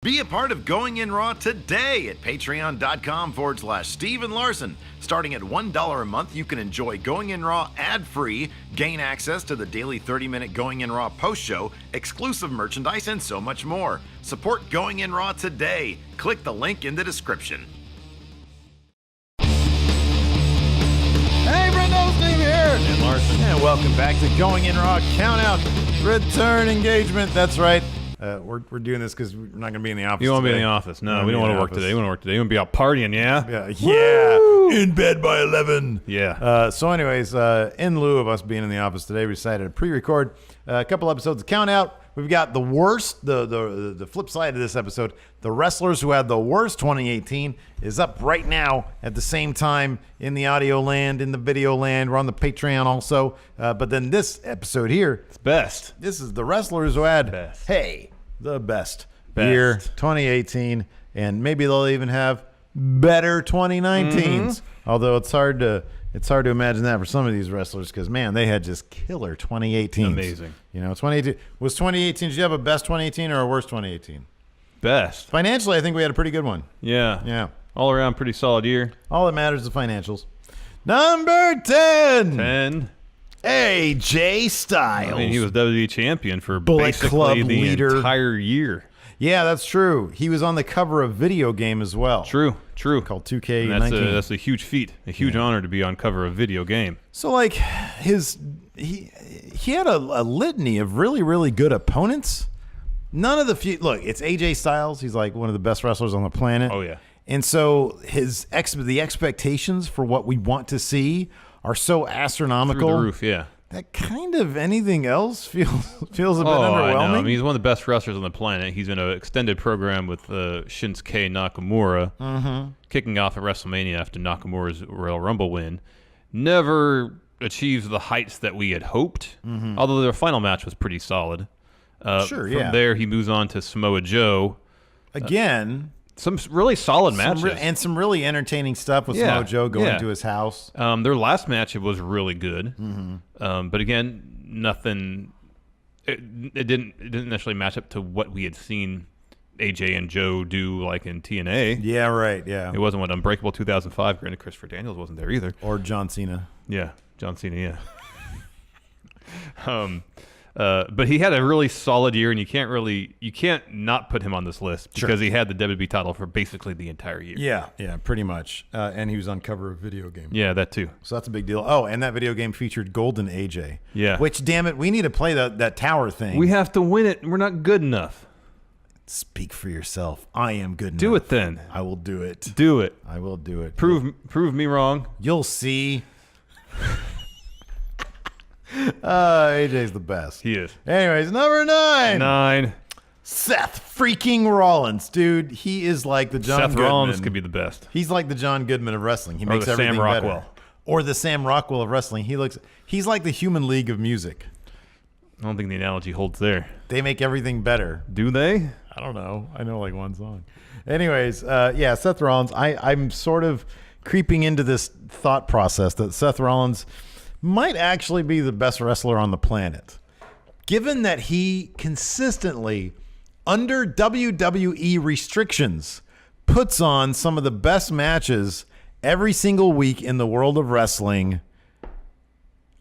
Be a part of Going In Raw today at patreon.com/Steven Larson. Starting at $1 a month, you can enjoy Going In Raw ad-free, gain access to the daily 30-minute Going In Raw post show, exclusive merchandise, and so much more. Support Going In Raw today. Click the link in the description. Hey, Brendo, Steve here. And Larson. And welcome back to Going In Raw Countout Return Engagement. That's right. We're doing this because we're not going to be in the office. You won't today. be in the office. No, we don't want to work today. We want to work today. We want to be out partying, yeah? Yeah. In bed by 11. Yeah. So anyways, in lieu of us being in the office today, we decided to pre-record a couple episodes of Countout. We've got the worst, the flip side of this episode. The wrestlers who had the worst 2018 is up right now at the same time in the audio land, in the video land. We're on the Patreon also. But then this episode here, It's best. this is the wrestlers who had, Best. the best Best. year 2018, and maybe they'll even have better 2019s. Although it's hard to imagine that for some of these wrestlers because man, they had just killer 2018s. Amazing. You know, 2018. Did you have a best 2018 or a worst 2018? Best. Financially, I think we had a pretty good one. Yeah. Yeah. All around pretty solid year. All that matters is the financials. Number 10. 10. AJ Styles. I mean, he was WWE champion for Bullet basically Club the leader. entire year. Yeah, that's true. He was on the cover of video game as well. True. Called 2K19. And that's a huge feat, a huge honor to be on cover of video game. So like he had a litany of really, really good opponents. None of the look, it's AJ Styles. He's like one of the best wrestlers on the planet. Oh, yeah. And so the expectations for what we want to see are so astronomical. Through the roof, yeah. That kind of anything else feels a bit I know. underwhelming. I mean, he's one of the best wrestlers on the planet. He's in an extended program with Shinsuke Nakamura, kicking off at WrestleMania after Nakamura's Royal Rumble win. Never achieves the heights that we had hoped, although their final match was pretty solid. From there, he moves on to Samoa Joe. Again, some really solid matches. and some really entertaining stuff with Samoa Joe going to his house. Their last match was really good, but again, nothing. It didn't necessarily match up to what we had seen AJ and Joe do like in TNA. Yeah, right. Yeah, It wasn't what Unbreakable 2005. Granted, Christopher Daniels wasn't there either. or John Cena. Yeah, John Cena. Yeah. But he had a really solid year, and you can't not put him on this list because he had the WWE title for basically the entire year. Yeah, pretty much. And he was on cover of video game. Yeah, that too. So that's a big deal. Oh, and that video game featured Golden AJ. Yeah. Which, damn it, we need to play that tower thing. We have to win it. We're not good enough. Speak for yourself. I am good enough. Do it then. I will do it. Do it. I will do it. Prove me wrong. You'll see. AJ's the best. He is. Anyways, number 9. 9. Seth freaking Rollins. Dude, he is like the John Seth Goodman. Rollins could be the best. He's like the John Goodman of wrestling. He makes the everything Sam Rockwell. better. Or the Sam Rockwell of wrestling. He's like the Human League of music. I don't think the analogy holds there. They make everything better. Do they? I don't know. I know like one song. Anyways, Seth Rollins. I'm sort of creeping into this thought process that Seth Rollins might actually be the best wrestler on the planet, given that he consistently, under WWE restrictions, puts on some of the best matches every single week in the world of wrestling.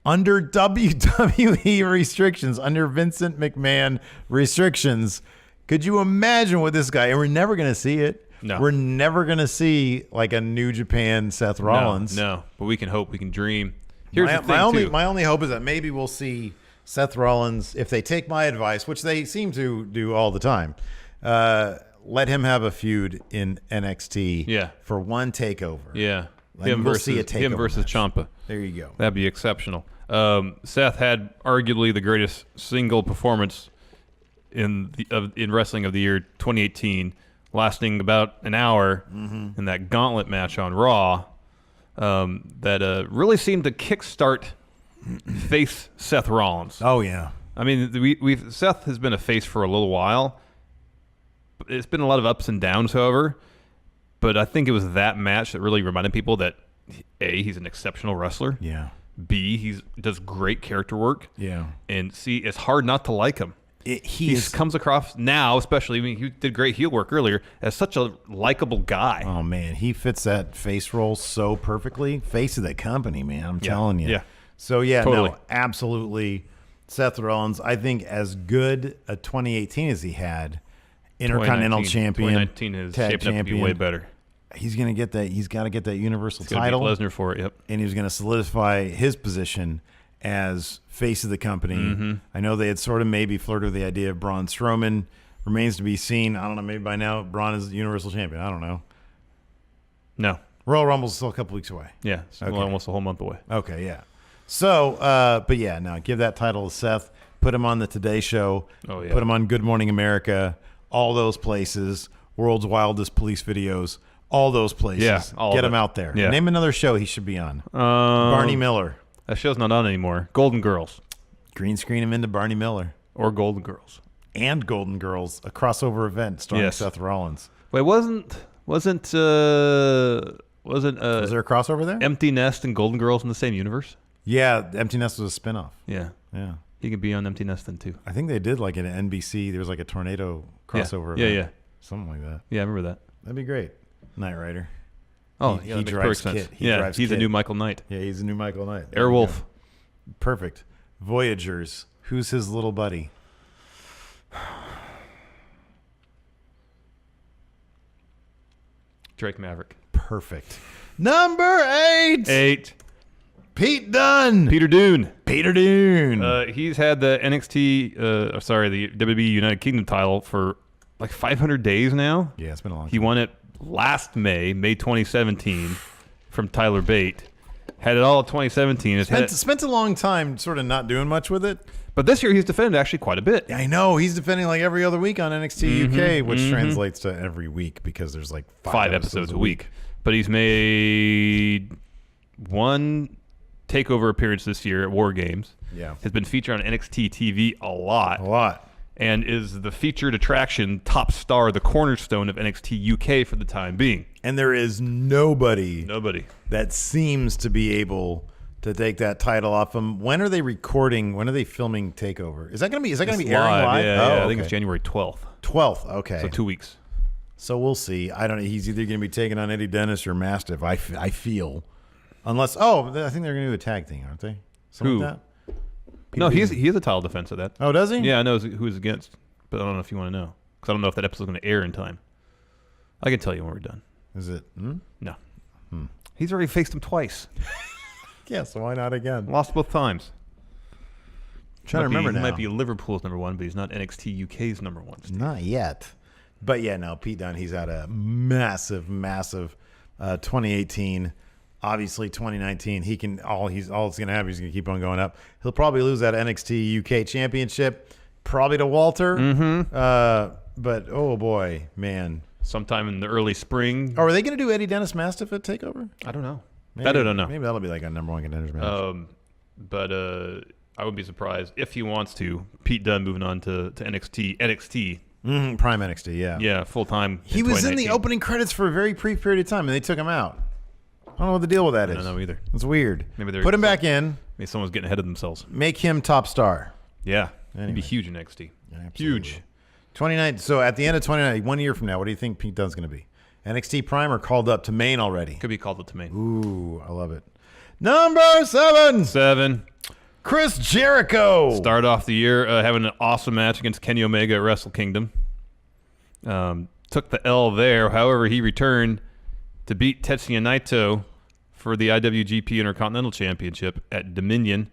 Under WWE restrictions, under Vincent McMahon restrictions. Could you imagine what this guy, and we're never going to see it. No. We're never going to see like a New Japan Seth Rollins. No, but we can hope, we can dream. Here's the thing, my only hope is that maybe we'll see Seth Rollins, if they take my advice, which they seem to do all the time, let him have a feud in NXT for one takeover. Yeah. Him versus Ciampa. There you go. That'd be exceptional. Seth had arguably the greatest single performance in wrestling of the year 2018, lasting about an hour in that gauntlet match on Raw. That really seemed to kickstart face Seth Rollins. Oh yeah, I mean, Seth has been a face for a little while. It's been a lot of ups and downs, however. But I think it was that match that really reminded people that A, he's an exceptional wrestler. Yeah. B, he does great character work. Yeah. And C, it's hard not to like him. He comes across now, especially, I mean, he did great heel work earlier, as such a likable guy. Oh, man. He fits that face role so perfectly. Face of the company, man. I'm telling you. Yeah. So, yeah, Totally. no, absolutely. Seth Rollins, I think as good a 2018 as he had, Intercontinental Champion, 2019 is Tag shaping up to be way better. He's going to get that. He's got to get that Universal He's gonna title. beat Lesnar for it, yep. And he was going to solidify his position as face of the company. Mm-hmm. I know they had sort of maybe flirted with the idea of Braun Strowman. Remains to be seen. I don't know. Maybe by now Braun is the Universal Champion. I don't know. No. Royal Rumble's still a couple weeks away. Yeah, it's Okay. almost a whole month away. Okay, yeah. So, but yeah, no, give that title to Seth. Put him on the Today Show. Oh, yeah. Put him on Good Morning America. All those places. World's Wildest Police Videos. All those places. Yeah, all Get of him it. out there. Yeah. Name another show he should be on. Barney Miller. That show's not on anymore. Golden Girls Green screen him into Barney Miller. or Golden Girls. And Golden Girls, a crossover event starring Yes. Seth Rollins. Wait, wasn't Was there a crossover there? Empty Nest and Golden Girls in the same universe? Yeah, Empty Nest was a spinoff. Yeah. Yeah. He could be on Empty Nest then too. I think they did like an NBC. There was like a tornado crossover Yeah, event. yeah. Something like that. Yeah, I remember that. That'd be great. Knight Rider. Oh, He yeah, that makes drives perfect sense. Kit. He Yeah, drives he's a Kit. new Michael Knight. Yeah, he's a new Michael Knight. There we Airwolf. go. Perfect. Voyagers. Who's his little buddy? Drake Maverick. Perfect. Number 8. 8. Pete Dunne. Peter Dune. Peter Dune. He's had the the WWE United Kingdom title for like 500 days now. yeah, it's been a long time. He won it last May 2017, from Tyler Bate. Had it all in 2017. Spent a long time sort of not doing much with it. But this year he's defended actually quite a bit. I know. He's defending like every other week on NXT UK, which translates to every week because there's like 5 episodes a week. But he's made one takeover appearance this year at War Games. Yeah. Has been featured on NXT TV a lot. A lot. And is the featured attraction, top star, the cornerstone of NXT UK for the time being. And there is nobody that seems to be able to take that title off him. When are they recording? When are they filming Takeover? Is that going to be airing live? Yeah, I think it's January 12th. 12th. Okay. So 2 weeks. So we'll see. I don't know. He's either going to be taking on Eddie Dennis or Mastiff. I feel, unless I think they're going to do a tag thing, aren't they? Something Who? like that? No, he has a title defense of that. Oh, does he? Yeah, I know who he's against, but I don't know if you want to know because I don't know if that episode's going to air in time. I can tell you when we're done. Is it? No. He's already faced him twice. Yeah. So why not again? Lost both times. Trying to remember now. He might be Liverpool's number 1, but he's not NXT UK's number 1. Steve. Not yet. But yeah, no, Pete Dunne, he's had a massive 2018. Obviously 2019, he can all it's gonna have, he's gonna keep on going up. He'll probably lose that NXT UK championship, probably to Walter. But oh boy, man. Sometime in the early spring. Oh, are they gonna do Eddie Dennis Mastiff at TakeOver? I don't know. Maybe, That I don't know. Maybe that'll be like a number 1 contenders match. But I would be surprised if he wants to. Pete Dunne moving on to NXT. Prime NXT, yeah. Yeah, full time. He was in the opening credits for a very brief period of time, and they took him out. I don't know what the deal with that is. I don't know either. It's weird. Maybe they're Put him back in. Maybe someone's getting ahead of themselves. Make him top star. Yeah. He'd Anyway. be huge in NXT. Yeah, absolutely. Huge. 29. So at the end of 29, 1 year from now, what do you think Pete Dunne's going to be? NXT Prime or called up to main already? Could be called up to main. Ooh, I love it. Number 7. 7. Chris Jericho. Start off the year having an awesome match against Kenny Omega at Wrestle Kingdom. Took the L there. However, he returned to beat Tetsuya Naito for the IWGP Intercontinental Championship at Dominion.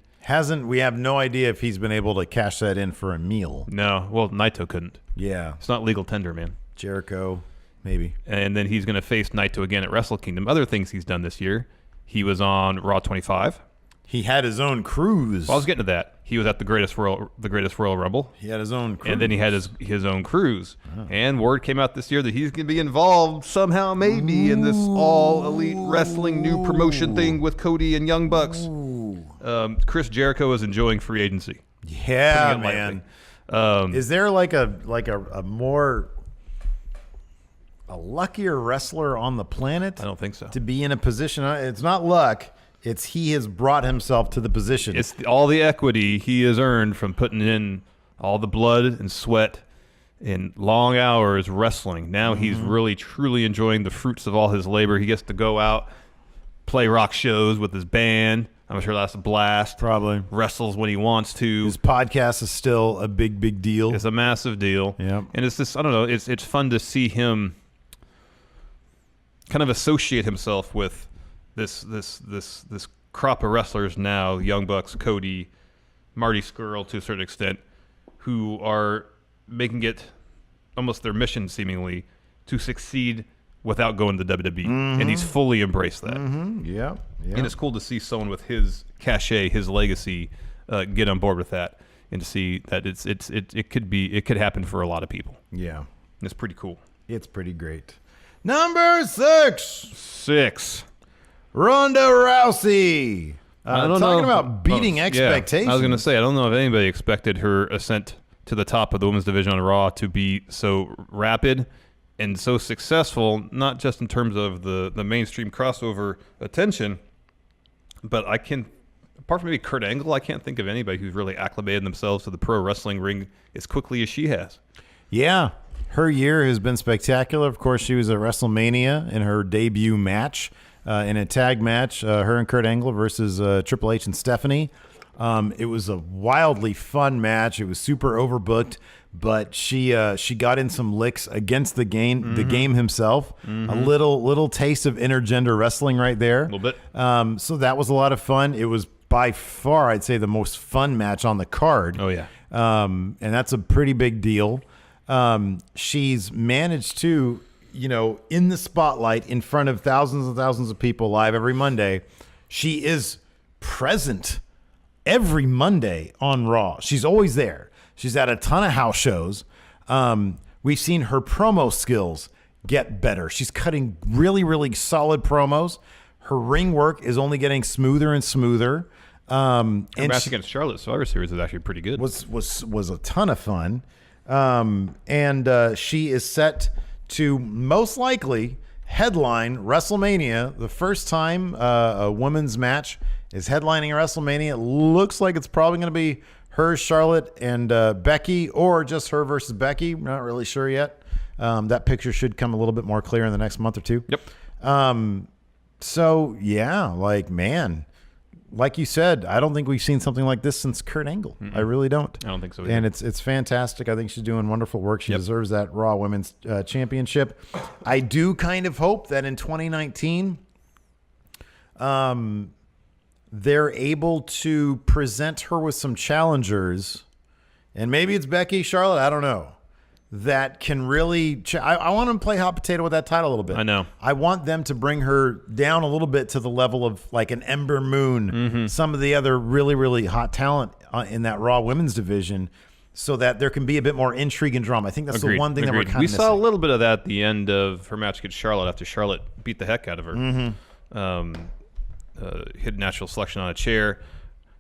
We have no idea if he's been able to cash that in for a meal. No, well, Naito couldn't. Yeah. It's not legal tender, man. Jericho, maybe. And then he's going to face Naito again at Wrestle Kingdom. Other things he's done this year. He was on Raw 25. He had his own cruise. Well, I was getting to that. He was at the Greatest Royal Rumble. He had his own cruise. And then he had his own cruise. Oh. And word came out this year that he's going to be involved somehow, maybe, in this All Elite Wrestling new promotion thing with Cody and Young Bucks. Chris Jericho is enjoying free agency. Yeah, man. Is there like a more luckier wrestler on the planet? I don't think so. To be in a position, it's not luck. It's he has brought himself to the position. It's all the equity he has earned from putting in all the blood and sweat and long hours wrestling. Now he's really, truly enjoying the fruits of all his labor. He gets to go out, play rock shows with his band. I'm sure that's a blast. Probably. Wrestles when he wants to. His podcast is still a big deal. It's a massive deal. Yep. And it's this, I don't know, it's fun to see him kind of associate himself with this crop of wrestlers now, Young Bucks, Cody, Marty Scurll to a certain extent, who are making it almost their mission seemingly to succeed without going to the WWE. And he's fully embraced that. Yeah. And it's cool to see someone with his cachet, his legacy, get on board with that, and to see that it could happen for a lot of people. Yeah. And it's pretty cool. It's pretty great. Number 6. Ronda Rousey. I don't talking know. about beating expectations. Yeah, I was going to say, I don't know if anybody expected her ascent to the top of the women's division on Raw to be so rapid and so successful, not just in terms of the mainstream crossover attention, but apart from maybe Kurt Angle, I can't think of anybody who's really acclimated themselves to the pro wrestling ring as quickly as she has. Yeah. Her year has been spectacular. Of course, she was at WrestleMania in her debut match, in a tag match, her and Kurt Angle versus Triple H and Stephanie. It was a wildly fun match. It was super overbooked, but she got in some licks against the game himself. A little taste of intergender wrestling right there. A little bit. So that was a lot of fun. It was by far, I'd say, the most fun match on the card. Oh, yeah. And that's a pretty big deal. She's managed to, in the spotlight in front of thousands and thousands of people live every Monday. She is present every Monday on Raw. She's always there. She's at a ton of house shows. We've seen her promo skills get better. She's cutting really, really solid promos. Her ring work is only getting smoother and smoother. Her match against Charlotte Survivor Series is actually pretty good. Was a ton of fun. And she is set to most likely headline WrestleMania. The first time a women's match is headlining WrestleMania. It looks like it's probably going to be her, Charlotte, and Becky, or just her versus Becky. We're not really sure yet. That picture should come a little bit more clear in the next month or two. Yep. So, yeah, like you said, I don't think we've seen something like this since Kurt Angle. I really don't. I don't think so either. And it's fantastic. I think she's doing wonderful work. She deserves that Raw Women's Championship. I do kind of hope that in 2019, they're able to present her with some challengers, and maybe it's Becky, Charlotte, I don't know, that can really I want them to play hot potato with that title a little bit. I know. I want them to bring her down a little bit to the level of like an Ember Moon, some of the other really, really hot talent in that Raw Women's division, so that there can be a bit more intrigue and drama. I think that's the one thing that we're kind of missing. We saw a little bit of that at the end of her match against Charlotte after Charlotte beat the heck out of her. Hit natural selection on a chair.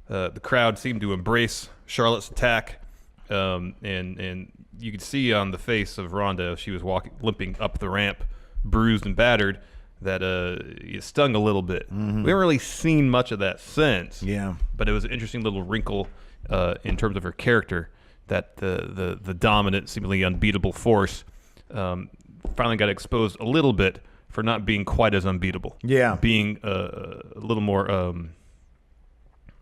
The crowd seemed to embrace Charlotte's attack, and you could see on the face of Ronda, she was limping up the ramp, bruised and battered, that it stung a little bit. We haven't really seen much of that since. Yeah. But it was an interesting little wrinkle in terms of her character, that the dominant, seemingly unbeatable force finally got exposed a little bit for not being quite as unbeatable. Yeah. Being a little more...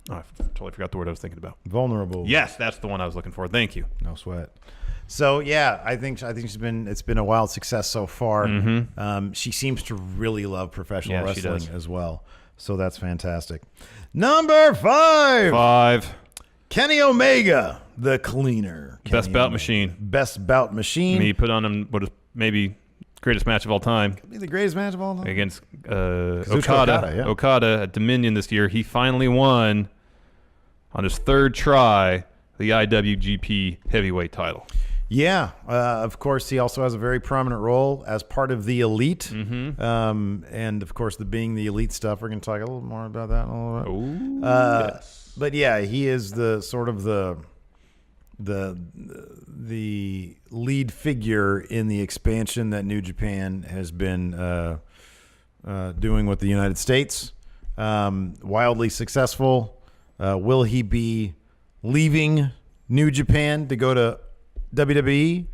I totally forgot the word I was thinking about. Vulnerable. Yes, that's the one I was looking for. Thank you. No sweat. So yeah, I think it's been a wild success so far. She seems to really love professional wrestling as well. So that's fantastic. Number 5. Kenny Omega, the cleaner. Best bout machine. Best bout machine. He put on him what is maybe greatest match of all time. Could be the greatest match of all time. Against Okada. Yeah. Okada at Dominion this year. He finally won on his third try the IWGP Heavyweight title. Yeah. Of course, he also has a very prominent role as part of the Elite. And, of course, being the Elite stuff, we're going to talk a little more about that in a little bit. Yes. But, yeah, he is the sort of the lead figure in the expansion that New Japan has been doing with the United States. Wildly successful. Will he be leaving New Japan to go to WWE,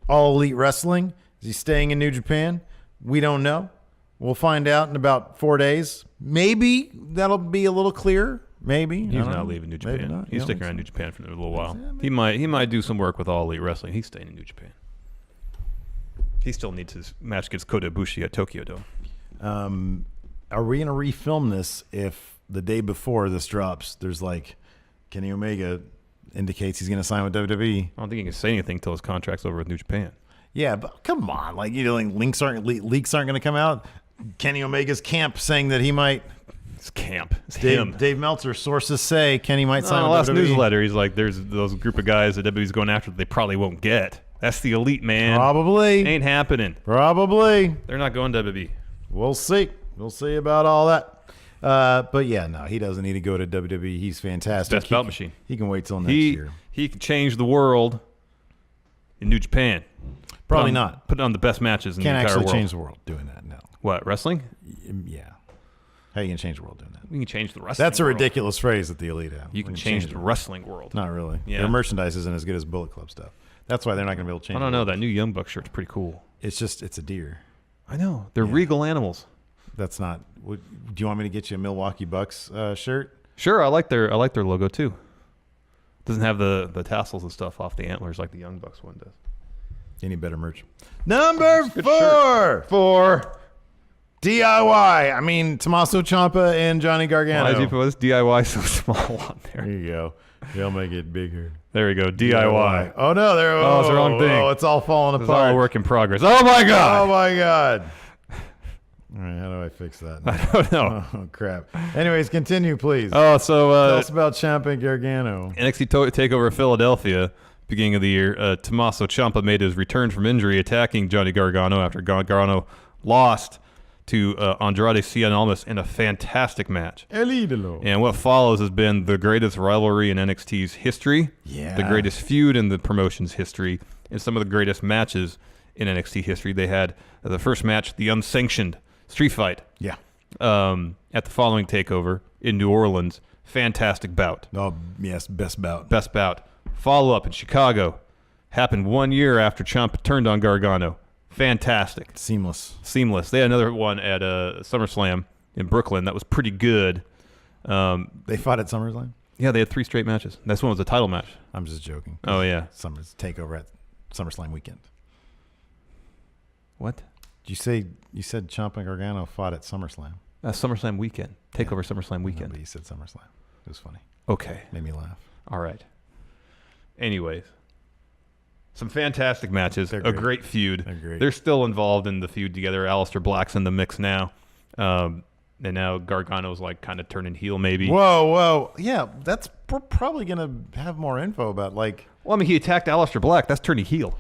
All Elite Wrestling? Is he staying in New Japan? We don't know. We'll find out in about 4 days. Maybe that'll be a little clearer. Maybe. He's not leaving New Japan. He's sticking around New Japan for a little while. He might do some work with All Elite Wrestling. He's staying in New Japan. He still needs his match against Kota Ibushi at Tokyo Dome. Are we going to refilm this if the day before this drops, there's like Kenny Omega indicates he's going to sign with WWE? I don't think he can say anything until his contract's over with New Japan. Yeah, but come on. Like, like leaks aren't going to come out. Kenny Omega's camp saying that he might. It's camp. It's him. Dave Meltzer, sources say Kenny might sign with last WWE. Newsletter, he's like, there's those group of guys that WWE's going after that they probably won't get. That's the elite, man. Probably. Ain't happening. Probably. They're not going WWE. We'll see. We'll see about all that. But yeah, no, he doesn't need to go to WWE. He's fantastic. Best belt machine. He can wait till next year. He can change the world in New Japan. Probably not. Put on the best matches in the entire world. Can't actually change the world doing that, no. What, wrestling? Yeah. How are you going to change the world doing that? We can change the wrestling That's a world. ridiculous phrase that the Elite have. You can change the wrestling world. Not really. Yeah. Their merchandise isn't as good as Bullet Club stuff. That's why they're not going to be able to change I don't know. That new Young Bucks shirt's pretty cool. It's a deer. I know. They're regal animals. That's not. Do you want me to get you a Milwaukee Bucks shirt? Sure, I like their logo too. Doesn't have the tassels and stuff off the antlers like the Young Bucks one does. Any better merch? Number Good 4. DIY. I mean, Tommaso Ciampa and Johnny Gargano. Why did you put this DIY so small on there? There you go. They'll make it bigger. There we go. DIY. Oh no! it's the wrong thing. Oh, it's all falling It's apart. all a work in progress. Oh my god! Oh my god! All right, how do I fix that? I don't know. Oh crap! Anyways, continue, please. Oh, so tell us about Ciampa and Gargano. NXT Takeover Philadelphia, beginning of the year. Tommaso Ciampa made his return from injury, attacking Johnny Gargano after Gargano lost to Andrade Cien Almas in a fantastic match. El Idolo. And what follows has been the greatest rivalry in NXT's history, the greatest feud in the promotion's history, and some of the greatest matches in NXT history. They had the first match, the unsanctioned street fight. Yeah. At the following takeover in New Orleans. Fantastic bout. Oh, yes, best bout. Best bout. Follow-up in Chicago. Happened 1 year after Ciampa turned on Gargano. Fantastic. Seamless. They had another one at SummerSlam in Brooklyn that was pretty good. They fought at SummerSlam? Yeah, they had 3 straight matches. This one was a title match. I'm just joking. Oh, yeah. Summer's takeover at SummerSlam weekend. What? You said Ciampa and Gargano fought at SummerSlam. SummerSlam weekend. Takeover SummerSlam weekend. No, but you said SummerSlam. It was funny. Okay. Made me laugh. All right. Anyways. Some fantastic matches. They're a great feud. They're great. They're still involved in the feud together. Aleister Black's in the mix now. And now Gargano's like kind of turning heel maybe. Whoa. Yeah, we're probably going to have more info about like. Well, I mean, he attacked Aleister Black. That's turning heel.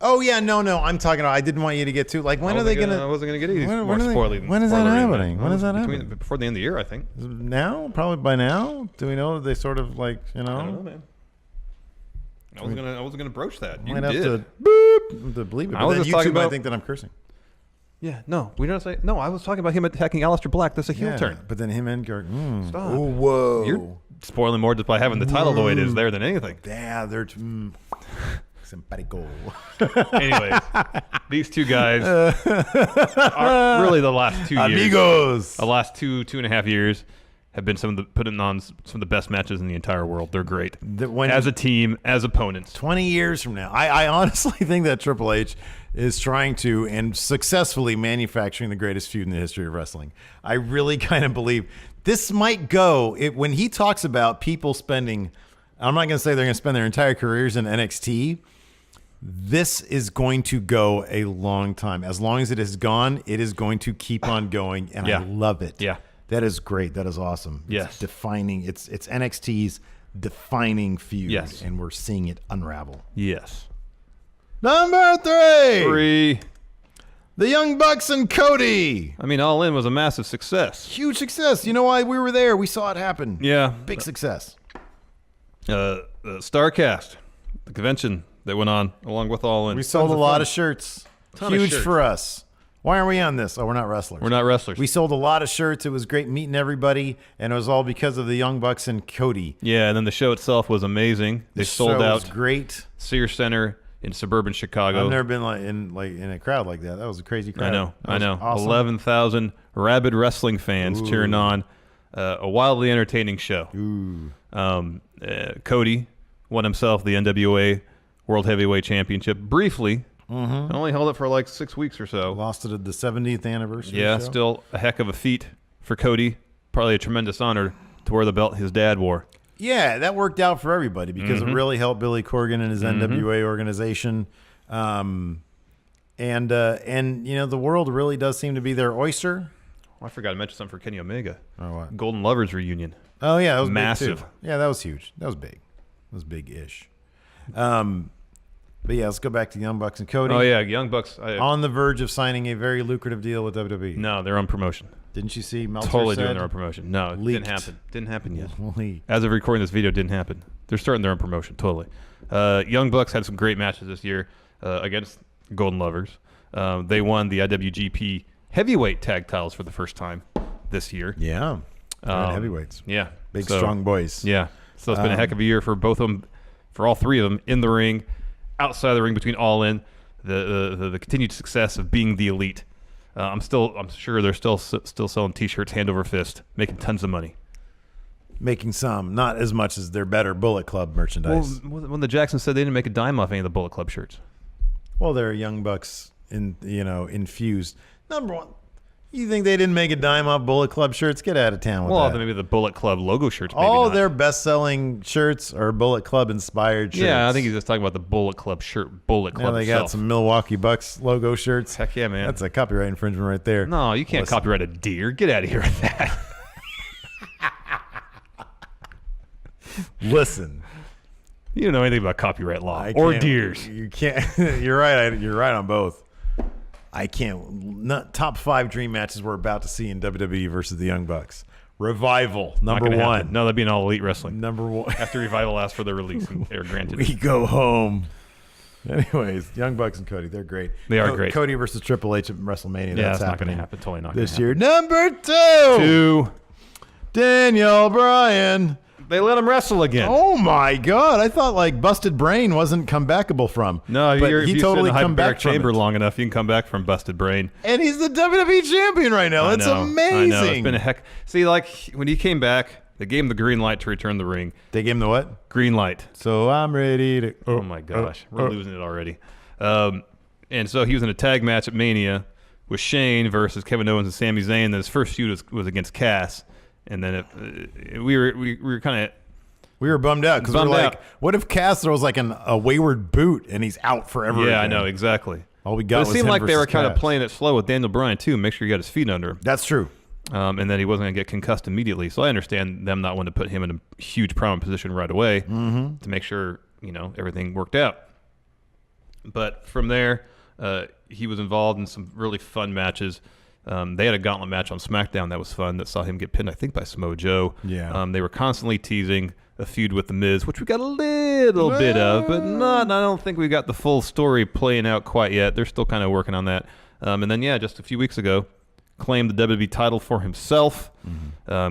Oh, yeah. No. I'm talking about, I didn't want you to get to, like, when are they going to. I wasn't going to get any when is that happening? When is that happening? Before the end of the year, I think. Now? Probably by now? Do we know that they sort of like, I don't know, man. I wasn't gonna broach that. You might did. have to boop to believe it. I was But just then talking YouTube might about- think that I'm cursing. Yeah, no, we don't say. No, I was talking about him attacking Aleister Black. That's a heel turn. But then him and Gargano. Stop. Oh, whoa. You're spoiling more just by having the title the way it is there than anything. Yeah, they're simpatico. Anyways, these two guys are really the last 2 years. Amigos. The last 2.5 years have been putting on some of the best matches in the entire world. They're great. As a team, as opponents. 20 years from now. I honestly think that Triple H is trying to and successfully manufacturing the greatest feud in the history of wrestling. I really kind of believe this might go. When he talks about people spending, I'm not going to say they're going to spend their entire careers in NXT. This is going to go a long time. As long as it has gone, it is going to keep on going, and I love it. Yeah. That is great. That is awesome. Yes. It's defining. It's NXT's defining feud, Yes. and we're seeing it unravel. Yes. Number 3. 3. The Young Bucks and Cody. I mean, All In was a massive success. Huge success. You know why? We were there. We saw it happen. Yeah. Big success. Starcast, the convention that went on along with All In. We sold a lot of shirts. Ton of Huge shirts. for us. Why aren't we on this? Oh, we're not wrestlers. We're not wrestlers. We sold a lot of shirts. It was great meeting everybody, and it was all because of the Young Bucks and Cody. Yeah, and then the show itself was amazing. They sold show out was great. Sears Center in suburban Chicago. I've never been in a crowd like that. That was a crazy crowd. I know. Awesome. 11,000 rabid wrestling fans cheering on a wildly entertaining show. Cody won himself the NWA World Heavyweight Championship briefly. Only held it for like 6 weeks or so. Lost it at the 70th anniversary. Yeah, show. still a heck of a feat for Cody. Probably a tremendous honor to wear the belt his dad wore. Yeah, that worked out for everybody because it really helped Billy Corgan and his NWA organization. And the world really does seem to be their oyster. Oh, I forgot to mention something for Kenny Omega. Oh, what? Golden Lovers reunion. Oh, yeah, that was massive. Big too. Yeah, that was huge. That was big. That was big-ish. But yeah, let's go back to Young Bucks and Cody. Oh, yeah, Young Bucks. On the verge of signing a very lucrative deal with WWE. No, they're on promotion. Didn't you see Meltzer Totally said? doing their own promotion. No, it Leaked. didn't happen. Didn't happen yet. Leaked. As of recording this video, it didn't happen. They're starting their own promotion, totally. Young Bucks had some great matches this year against Golden Lovers. They won the IWGP Heavyweight Tag Titles for the first time this year. Yeah. Heavyweights. Yeah. Big, strong boys. Yeah. So it's been a heck of a year for both of them, for all three of them, in the ring, outside the ring, between All In, the continued success of being the elite. I'm sure they're still selling T-shirts hand over fist, making tons of money. Making some, not as much as their better Bullet Club merchandise. Well, when the Jacksons said they didn't make a dime off any of the Bullet Club shirts. Well, they're Young Bucks infused. Number one, you think they didn't make a dime off Bullet Club shirts? Get out of town with that. Maybe the Bullet Club logo shirts. Maybe All not. their best-selling shirts are Bullet Club inspired shirts. Yeah, I think he's just talking about the Bullet Club shirt. Bullet Club. Yeah, they itself. got some Milwaukee Bucks logo shirts. Heck yeah, man. That's a copyright infringement right there. No, you can't copyright a deer. Get out of here with that. Listen. You don't know anything about copyright law I or can't- deers. You can't. You're right. You're right on both. I can't. Not top 5 dream matches we're about to see in WWE versus the Young Bucks. Revival Not number gonna 1. happen. No, that'd be an all elite wrestling. Number 1. After Revival asked for their release and they were granted. We go home. Anyways, Young Bucks and Cody, they're great. They are great. Cody versus Triple H at WrestleMania. Yeah, that's that's not going happening to happen. Totally not this gonna year. happen. Number 2. Daniel Bryan. They let him wrestle again. Oh my God! I thought like busted brain wasn't comebackable from. No, but if he you totally sit in a come back hyperbaric from chamber it. long enough, you can come back from busted brain. And he's the WWE champion right now. That's amazing. I know. It's been a heck. See, like when he came back, they gave him the green light to return the ring. They gave him the what? Green light. So I'm ready to. Oh my gosh, we're losing it already. And so he was in a tag match at Mania with Shane versus Kevin Owens and Sami Zayn. Then his first feud was against Cass, and then we were kind of. We were bummed out because we're Bummed like, out. what if Cass throws like a wayward boot and he's out forever? Yeah, I again? know exactly. All we got But was it seemed him like they were versus kind of Cass. playing it slow with Daniel Bryan too. Make sure he got his feet under him. That's true. And that he wasn't going to get concussed immediately. So I understand them not wanting to put him in a huge prominent position right away to make sure everything worked out. But from there, he was involved in some really fun matches. They had a gauntlet match on SmackDown that was fun that saw him get pinned, I think, by Samoa Joe. Yeah. They were constantly teasing a feud with The Miz, which we got a little bit of, but not. I don't think we got the full story playing out quite yet. They're still kind of working on that. And then, just a few weeks ago, claimed the WWE title for himself,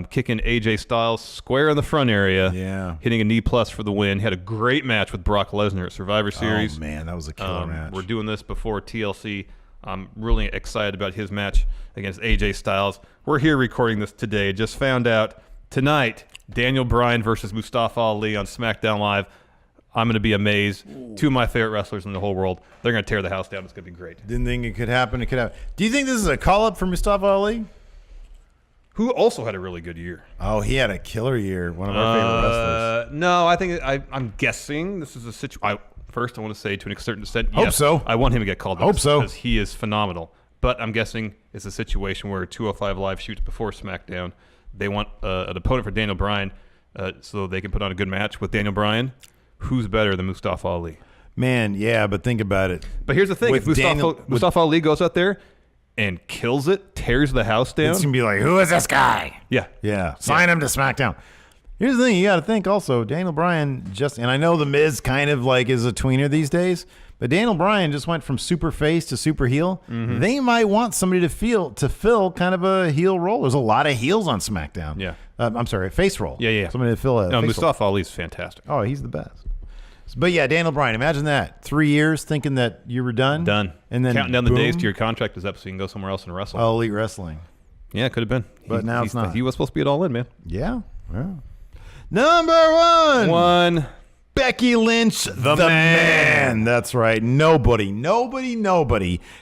kicking AJ Styles square in the front area, hitting a knee plus for the win. Had a great match with Brock Lesnar at Survivor Series. Oh man, that was a killer match. We're doing this before TLC. I'm really excited about his match against AJ Styles. We're here recording this today. Just found out tonight, Daniel Bryan versus Mustafa Ali on SmackDown Live. I'm going to be amazed. Two of my favorite wrestlers in the whole world. They're going to tear the house down. It's going to be great. Didn't think it could happen. It could happen. Do you think this is a call-up for Mustafa Ali? Who also had a really good year. Oh, he had a killer year. One of our favorite wrestlers. No, I think I'm guessing this is a situation. First, I want to say to an certain extent, Hope yes, so. I want him to get called up. Hope so. Because he is phenomenal. But I'm guessing it's a situation where 205 Live shoots before SmackDown. They want an opponent for Daniel Bryan so they can put on a good match with Daniel Bryan. Who's better than Mustafa Ali? Man, yeah, but think about it. But here's the thing. With If Mustafa Ali goes out there and kills it, tears the house down. It's going to be like, who is this guy? Yeah. Yeah, sign him to SmackDown. Here's the thing, you got to think also, Daniel Bryan and I know The Miz kind of like is a tweener these days, But Daniel Bryan just went from super face to super heel. They might want somebody to fill kind of a heel role. There's a lot of heels on SmackDown. Yeah. I'm sorry, a face role. Yeah. Somebody to fill a No, face role. Mustafa Ali's fantastic. Oh, he's the best. But yeah, Daniel Bryan, imagine that. 3 years thinking that you were done. And then counting down the boom. days to your contract is up so you can go somewhere else and wrestle. Oh, Elite Wrestling. Yeah, it could have been. But now it's not. He was supposed to be at All In, man. Yeah. Number one. Becky Lynch, the man. That's right. Nobody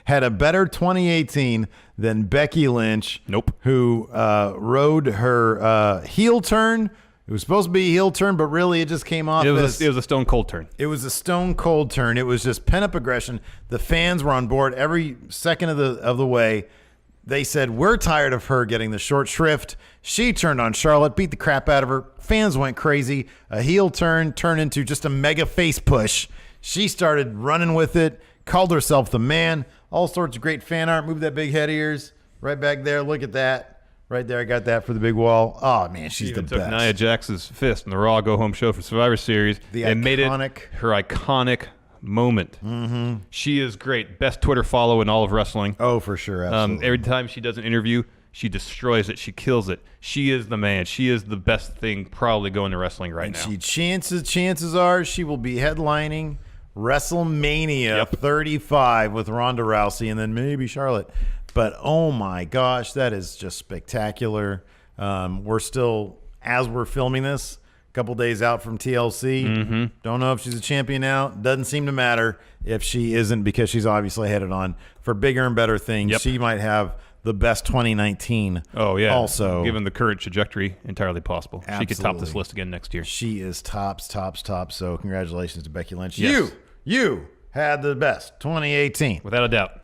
had a better 2018 than Becky Lynch. Nope. Who rode her heel turn. It was supposed to be a heel turn, but really it just came off it was a stone cold turn. It was a stone cold turn. It was just pent up aggression. The fans were on board every second of the way. They said, we're tired of her getting the short shrift. She turned on Charlotte, beat the crap out of her. Fans went crazy. A heel turn turned into just a mega face push. She started running with it, called herself the man. All sorts of great fan art. Move that big head of yours right back there. Look at that. Right there, I got that for the big wall. Oh, man, she's the took best. Nia Jax's fist in the Raw Go Home show for Survivor Series and made it her iconic moment. She is great. Best Twitter follow in all of wrestling. Oh, for sure. Absolutely. Every time she does an interview, she destroys it. She kills it. She is the man. She is the best thing probably going to wrestling right now. Chances are she will be headlining WrestleMania 35 with Ronda Rousey and then maybe Charlotte. But, oh, my gosh, that is just spectacular. We're still, as we're filming this, a couple days out from TLC. Don't know if she's a champion now. Doesn't seem to matter if she isn't because she's obviously headed on for bigger and better things. She might have the best 2019. Oh, yeah. Also, given the current trajectory, entirely possible. Absolutely. She could top this list again next year. She is tops. So congratulations to Becky Lynch. Yes. You had the best 2018. Without a doubt.